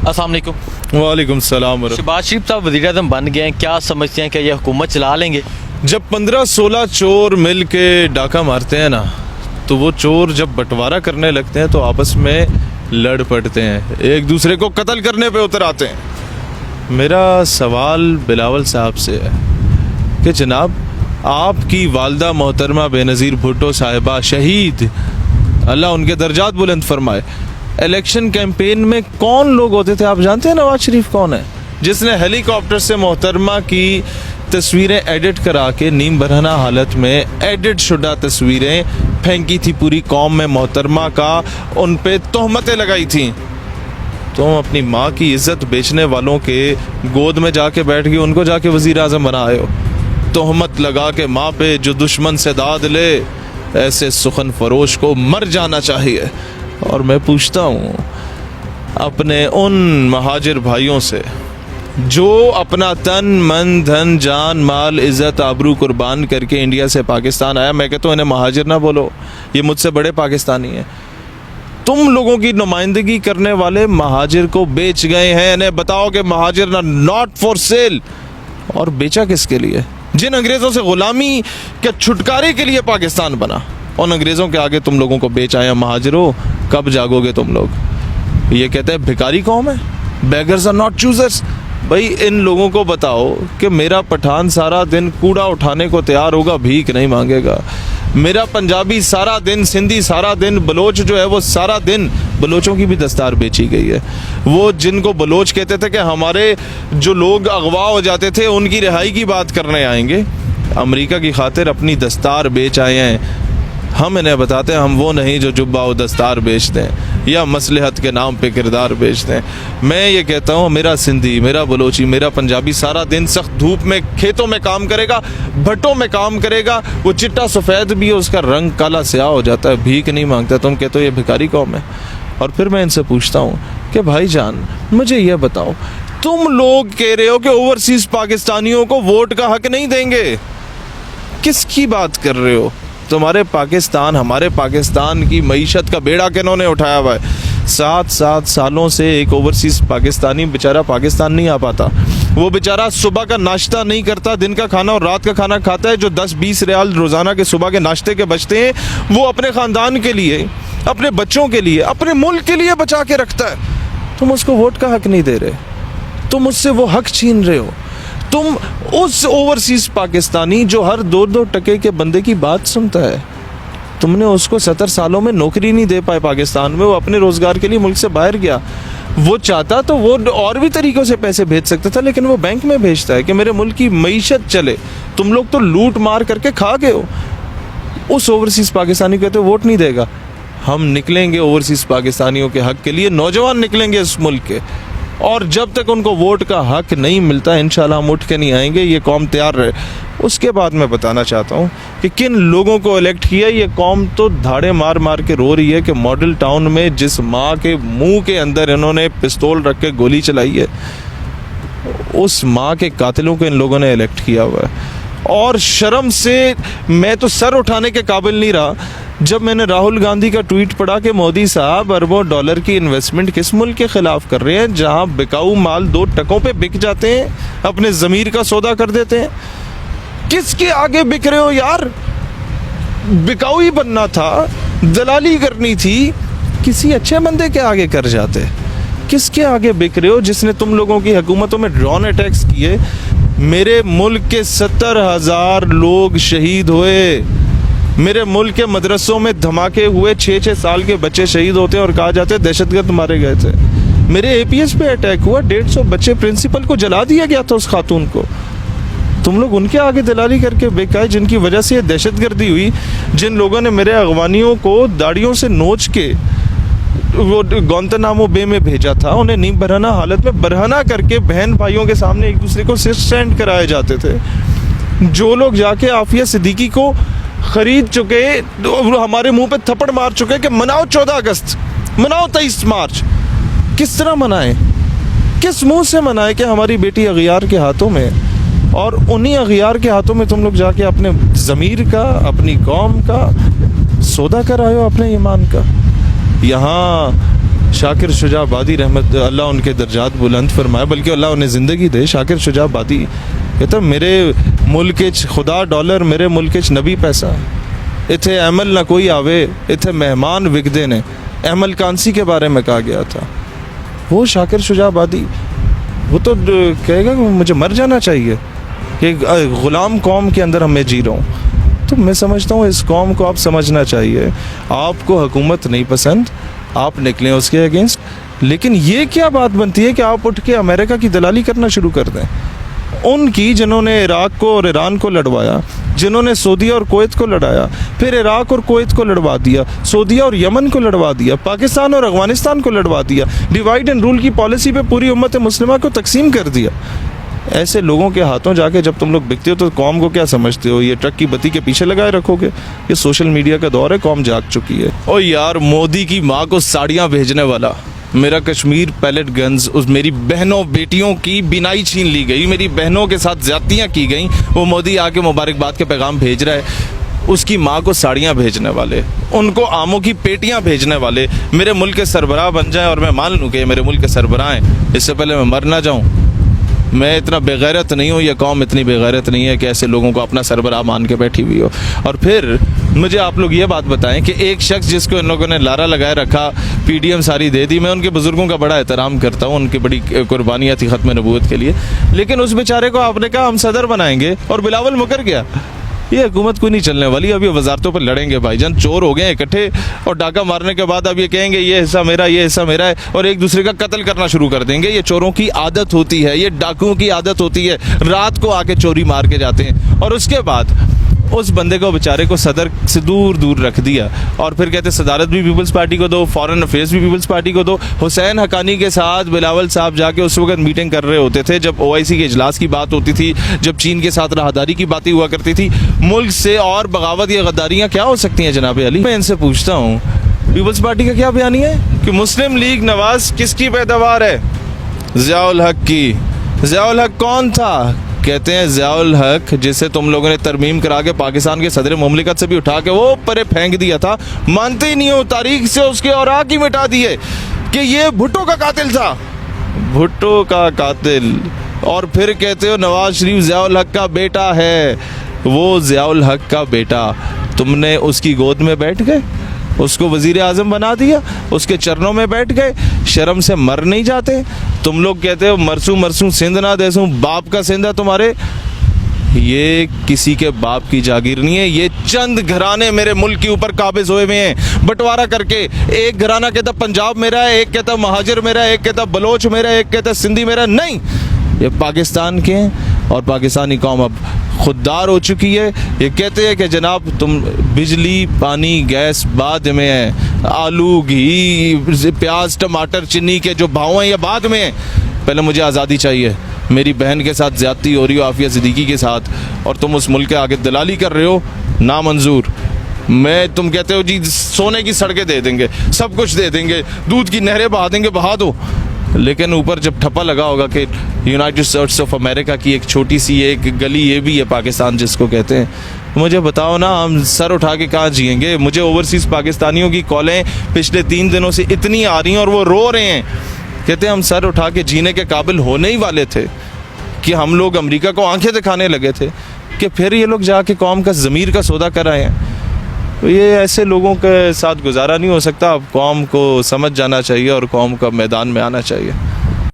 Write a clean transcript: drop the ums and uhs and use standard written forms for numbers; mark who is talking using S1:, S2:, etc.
S1: अस्सलाम वालेकुम।
S2: वालेकुम सलाम।
S1: शहबाज शरीफ साहब वज़ीर-ए-आज़म बन गए हैं, क्या समझते हैं कि ये हुकूमत चला लेंगे?
S2: जब 15-16 चोर मिल के डाका मारते हैं ना, तो वो चोर जब बंटवारा करने लगते हैं तो आपस में लड़ पड़ते हैं, एक दूसरे को कत्ल करने पे उतर आते हैं। मेरा सवाल बिलावल साहब से है कि जनाब, आपकी वालदा मोहतरमा बेनज़ीर भुट्टो साहिबा शहीद, अल्लाह उनके दर्जात बुलंद फरमाए, इलेक्शन कैंपेन में कौन लोग होते थे आप जानते हैं? नवाज शरीफ कौन है जिसने हेलीकॉप्टर से मोहतरमा की तस्वीरें एडिट करा के नीम बरहना हालत में एडिट शुदा तस्वीरें फेंकी थी पूरी कौम में, मोहतरमा का उन पे तोहमतें लगाई थी। तुम अपनी माँ की इज्जत बेचने वालों के गोद में जाके बैठ गए, उनको जाके वज़ीर आज़म बनाए हो। तोहमत लगा के माँ पे जो दुश्मन से दाद ले, ऐसे सुखन फरोश को मर जाना चाहिए। और मैं पूछता हूँ अपने उन महाजिर भाइयों से जो अपना तन मन धन जान माल इज़्ज़त आबरू कुर्बान करके इंडिया से पाकिस्तान आया। मैं कहता हूँ इन्हें महाजिर ना बोलो, ये मुझसे बड़े पाकिस्तानी हैं। तुम लोगों की नुमाइंदगी करने वाले महाजिर को बेच गए हैं। इन्हें बताओ कि महाजिर ना नॉट फॉर सेल। और बेचा किसके लिए? जिन अंग्रेज़ों से गुलामी के छुटकारे के लिए पाकिस्तान बना, उन अंग्रेज़ों के आगे तुम लोगों को बेच आए महाजिरों। कब जागोगे तुम लोग? ये कहते हैं भिखारी कौम है, बेगर्स आर नॉट चूजर्स। भाई इन लोगों को बताओ कि मेरा पठान सारा दिन कूड़ा उठाने को तैयार होगा, भीख नहीं मांगेगा। मेरा पंजाबी सारा दिन, सिंधी सारा दिन, बलोच जो है वो सारा दिन, बलोचों की भी दस्तार बेची गई है। वो जिनको बलोच कहते थे कि हमारे जो लोग अगवा हो जाते थे उनकी रिहाई की बात करने आएंगे, अमेरिका की खातिर अपनी दस्तार बेच आए हैं। हम इन्हें बताते हैं हम वो नहीं जो जुब्बा व दस्तार बेचते हैं या मसलहत के नाम पे किरदार बेचते हैं। मैं ये कहता हूँ मेरा सिंधी, मेरा बलोची, मेरा पंजाबी सारा दिन सख्त धूप में खेतों में काम करेगा, भट्टों में काम करेगा, वो चिट्टा सफ़ेद भी है, उसका रंग काला स्याह हो जाता है, भीख नहीं मांगता। तुम कहते हो ये भिखारी कौम है। और फिर मैं इनसे पूछता हूँ कि भाईजान मुझे ये बताओ, तुम लोग कह रहे हो कि ओवरसीज़ पाकिस्तानियों को वोट का हक नहीं देंगे, किसकी बात कर रहे हो? तुम्हारे पाकिस्तान, हमारे पाकिस्तान की मईशत का बेड़ा किन्होंने उठाया हुआ है? 7 सालों से एक ओवरसीज़ पाकिस्तानी बेचारा पाकिस्तान नहीं आ पाता। वो बेचारा सुबह का नाश्ता नहीं करता, दिन का खाना और रात का खाना खाता है। जो 10-20 रियाल रोज़ाना के सुबह के नाश्ते के बचते हैं, वो अपने ख़ानदान के लिए, अपने बच्चों के लिए, अपने मुल्क के लिए बचा के रखता है। तुम उसको वोट का हक नहीं दे रहे, तुम उससे वो हक छीन रहे हो। तुम उस ओवरसीज़ पाकिस्तानी जो हर 2-2 टके के बंदे की बात सुनता है, तुमने उसको 70 सालों में नौकरी नहीं दे पाए पाकिस्तान में। वो अपने रोज़गार के लिए मुल्क से बाहर गया। वो चाहता तो वो और भी तरीक़ों से पैसे भेज सकता था, लेकिन वो बैंक में भेजता है कि मेरे मुल्क की मईशत चले। तुम लोग तो लूट मार करके खा गए हो। उस ओवरसीज़ पाकिस्तानी कहते वोट नहीं देगा। हम निकलेंगे ओवरसीज़ पाकिस्तानियों के हक़ के लिए, नौजवान निकलेंगे इस मुल्क के, और जब तक उनको वोट का हक नहीं मिलता इंशाल्लाह हम उठ के नहीं आएंगे। ये कौम तैयार रहे। उसके बाद मैं बताना चाहता हूँ कि किन लोगों को इलेक्ट किया। ये कौम तो धाड़े मार मार के रो रही है कि मॉडल टाउन में जिस माँ के मुंह के अंदर इन्होंने पिस्तौल रख के गोली चलाई है, उस माँ के कातिलों को इन लोगों ने इलेक्ट किया हुआ है। और शर्म से मैं तो सर उठाने के काबिल नहीं रहा जब मैंने राहुल गांधी का ट्वीट पढ़ा कि मोदी साहब अरबों डॉलर की इन्वेस्टमेंट किस मुल्क के खिलाफ कर रहे हैं, जहां बिकाऊ माल 2 टकों पे बिक जाते हैं, अपने ज़मीर का सौदा कर देते हैं। किसके आगे बिक रहे हो यार? बिकाऊ ही बनना था, दलाली करनी थी, किसी अच्छे बंदे के आगे कर जाते। किसके आगे बिक रहे हो जिसने तुम लोगों की हुकूमतों में ड्रोन अटैक्स किए? मेरे मुल्क के 70,000 लोग शहीद हुए। मेरे मुल्क के मदरसों में धमाके हुए, 6-6 साल के बच्चे शहीद होते हैं और कहा जाता है दहशतगर्द मारे गए थे। मेरे एपीएस पे अटैक हुआ, 150 बच्चे, प्रिंसिपल को जला दिया गया था, उस खातून को। तुम लोग उनके आगे दलाली करके बेकाए, जिनकी वजह से ये दहशतगर्दी हुई। जिन लोगों ने मेरे अगवानियों को दाढ़ियों से नोच के वो गुआंतानामो बे में भेजा था, उन्हें नीम बरहना हालत में बरहना करके बहन भाइयों के सामने एक दूसरे को स्टैंड कराए जाते थे। जो लोग जाके आफिया सिद्दीकी को खरीद चुके, हमारे मुंह पे थप्पड़ मार चुके कि मनाओ 14 अगस्त, मनाओ 23 मार्च। किस तरह मनाएं? किस मुंह से मनाएं कि हमारी बेटी अगियार के हाथों में? और उन्हीं अगियार के हाथों में तुम लोग जाके अपने ज़मीर का, अपनी कौम का सौदा कर आए हो, अपने ईमान का। यहाँ शाकिर शुजा आबादी रहमत अल्लाह उनके दर्जात बुलंद फरमाए, बल्कि अल्लाह उन्हें ज़िंदगी दे। शाकिर शुजा आबादी कहता मेरे मुल्क च खुदा डॉलर, मेरे मुल्क च नबी पैसा, इत्थे अमल ना कोई आवे, इत्थे मेहमान विकदे ने। अमल कांसी के बारे में कहा गया था। वो शाकिर शुजा आबादी वो तो कहेगा कि मुझे मर जाना चाहिए कि ग़ुलाम कौम के अंदर मैं जी रहा हूँ। तो मैं समझता हूँ इस कौम को आप समझना चाहिए। आपको हुकूमत नहीं पसंद, आप निकलें उसके अगेंस्ट, लेकिन ये क्या बात बनती है कि आप उठ के अमेरिका की दलाली करना शुरू कर दें। उनकी जिन्होंने इराक़ को और ईरान को लड़वाया, जिन्होंने सऊदीया और कुवैत को लड़ाया, फिर इराक़ और कुवैत को लड़वा दिया, सऊदीया और यमन को लड़वा दिया, पाकिस्तान और अफ़गानिस्तान को लड़वा दिया, डिवाइड एंड रूल की पॉलिसी पे पूरी उम्मत मुस्लिमा को तकसीम कर दिया। ऐसे लोगों के हाथों जाके जब तुम लोग बिकते हो तो कौम को क्या समझते हो? ये ट्रक की बत्ती के पीछे लगाए रखोगे? ये सोशल मीडिया का दौर है, कौम जाग चुकी है। ओ यार, मोदी की माँ को साड़ियाँ भेजने वाला, मेरा कश्मीर पैलेट गन्स, उस मेरी बहनों बेटियों की बिनाई छीन ली गई, मेरी बहनों के साथ ज्यादतियाँ की गई, वो मोदी आके मुबारकबाद के पैगाम भेज रहा है। उसकी माँ को साड़ियाँ भेजने वाले, उनको आमों की पेटियाँ भेजने वाले मेरे मुल्क के सरबराह बन जाएं और मैं मान लूँ कि ये मेरे मुल्क के सरबराह हैं, इससे पहले मैं मर ना जाऊँ। मैं इतना बेगैरत नहीं हूँ, ये कौम इतनी बेगैरत नहीं है कि ऐसे लोगों को अपना सरबराह मान के बैठी हुई हो। और फिर मुझे आप लोग ये बात बताएं कि एक शख्स जिसको इन लोगों ने लारा लगाए रखा, पीडीएम सारी दे दी। मैं उनके बुजुर्गों का बड़ा एहतराम करता हूँ, उनकी बड़ी कुर्बानियाँ थी ख़त्म नबूवत के लिए, लेकिन उस बेचारे को आपने कहा हम सदर बनाएंगे और बिलावल मुकर गया। ये हुकूमत कोई नहीं चलने वाली। अब ये वजारतों पर लड़ेंगे भाईजान, चोर हो गए इकट्ठे और डाका मारने के बाद अब ये कहेंगे ये हिस्सा मेरा, ये हिस्सा मेरा है, और एक दूसरे का कत्ल करना शुरू कर देंगे। ये चोरों की आदत होती है, ये डाकुओं की आदत होती है, रात को आके चोरी मार के जाते हैं। और उसके बाद उस बंदे को बेचारे को सदर से दूर दूर रख दिया और फिर कहते सदारत भी पीपल्स पार्टी को दो, फॉरेन अफेयर्स भी पीपल्स पार्टी को दो। हुसैन हकानी के साथ बिलावल साहब जाके उस वक्त मीटिंग कर रहे होते थे जब OIC के इजलास की बात होती थी, जब चीन के साथ राहदारी की बातें हुआ करती थी। मुल्क से और बगावत या गद्दारियाँ क्या हो सकती हैं जनाब अली? मैं इनसे पूछता हूँ, पीपल्स पार्टी का क्या बयानी है कि मुस्लिम लीग नवाज किसकी पैदावार है? ज़ियाउल हक की। ज़ियाउल हक कौन था? कहते हैं ज़ियाउल हक जिसे तुम लोगों ने तरमीम करा के पाकिस्तान के सदर मुमलिकत से भी उठा के वो परे फेंक दिया था, मानते ही नहीं हो, तारीख से उसके औराक ही मिटा दिए कि ये भुट्टो का कातिल था, भुट्टो का कातिल। और फिर कहते हो नवाज शरीफ ज़ियाउल हक का बेटा है। वो ज़ियाउल हक का बेटा, तुमने उसकी गोद में बैठ गए, उसको वज़ीर आज़म बना दिया, उसके चरणों में बैठ गए, शर्म से मर नहीं जाते? तुम लोग कहते हो मरसू मरसू सिंध ना देसू, बाप का सिंध है तुम्हारे। ये किसी के बाप की जागीर नहीं है, ये चंद घराने मेरे मुल्क के ऊपर काबिज हुए हुए हैं बंटवारा करके। एक घराना कहता पंजाब मेरा है, एक कहता महाजर मेरा है, एक कहता बलोच मेरा है, एक कहता सिंधी मेरा। नहीं, ये पाकिस्तान के हैं और पाकिस्तानी कौम अब खुददार हो चुकी है। ये कहते हैं कि जनाब तुम बिजली पानी गैस बाद में है, आलू घी प्याज टमाटर चीनी के जो भाव हैं ये बाद में है, पहले मुझे आज़ादी चाहिए। मेरी बहन के साथ ज़्यादती हो रही हो आफिया सिद्दीकी के साथ और तुम उस मुल्क के आगे दलाली कर रहे हो, नामंजूर। मैं तुम कहते हो जी सोने की सड़कें दे देंगे, सब कुछ दे देंगे, दूध की नहरें बहा देंगे, बहा दो, लेकिन ऊपर जब ठप्पा लगा होगा कि यूनाइटेड स्टेट्स ऑफ अमेरिका की एक छोटी सी एक गली ये भी है पाकिस्तान जिसको कहते हैं, मुझे बताओ ना हम सर उठा के कहाँ जिएंगे? मुझे ओवरसीज़ पाकिस्तानियों की कॉलें पिछले 3 दिनों से इतनी आ रही हैं और वो रो रहे हैं, कहते हैं हम सर उठा के जीने के काबिल होने ही वाले थे कि हम लोग अमेरिका को आंखें दिखाने लगे थे कि फिर ये लोग जाके कौम का ज़मीर का सौदा कर रहे हैं। ये ऐसे लोगों के साथ गुजारा नहीं हो सकता। अब कौम को समझ जाना चाहिए और कौम का मैदान में आना चाहिए।